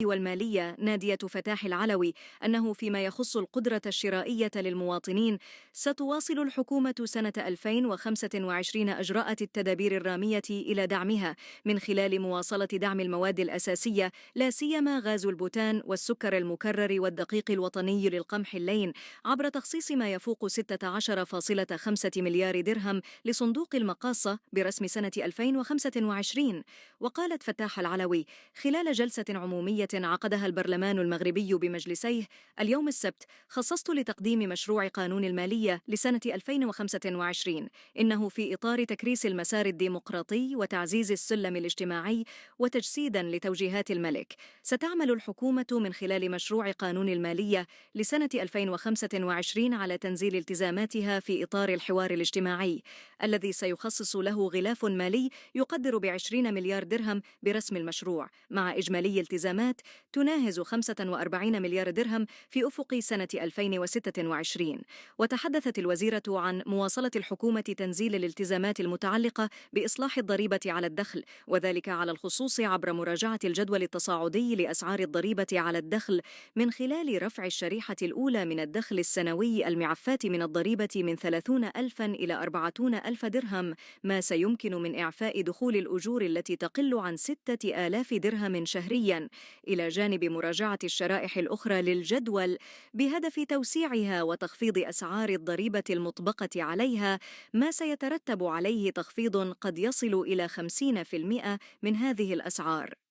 والمالية نادية فتاح العلوي أنه فيما يخص القدرة الشرائية للمواطنين، ستواصل الحكومة سنة 2025 إجراء التدابير الرامية إلى دعمها من خلال مواصلة دعم المواد الأساسية، لا سيما غاز البوتان والسكر المكرر والدقيق الوطني للقمح اللين، عبر تخصيص ما يفوق 16.5 مليار درهم لصندوق المقاصة برسم سنة 2025. وقالت فتاح العلوي خلال جلسة عمومية عقدها البرلمان المغربي بمجلسيه اليوم السبت: خصصت لتقديم مشروع قانون المالية لسنة 2025 إنه في إطار تكريس المسار الديمقراطي وتعزيز السلم الاجتماعي وتجسيدا لتوجيهات الملك. ستعمل الحكومة من خلال مشروع قانون المالية لسنة 2025 على تنزيل التزاماتها في إطار الحوار الاجتماعي الذي سيخصص له غلاف مالي يقدر ب20 مليار درهم برسم المشروع، مع إجمالي التزامات تناهز 45 مليار درهم في أفق سنة 2026. وتحدثت الوزيرة عن مواصلة الحكومة تنزيل الالتزامات المتعلقة بإصلاح الضريبة على الدخل، وذلك على الخصوص عبر مراجعة الجدول التصاعدي لأسعار الضريبة على الدخل من خلال رفع الشريحة الأولى من الدخل السنوي المعفاة من الضريبة من 30,000 إلى 40,000 درهم، ما سيمكن من إعفاء دخول الأجور التي تقل عن 6,000 درهم شهريا، إلى جانب مراجعة الشرائح الأخرى للجدول بهدف توسيعها وتخفيض أسعار الضريبة المطبقة عليها، ما سيترتب عليه تخفيض قد يصل إلى 50% من هذه الأسعار.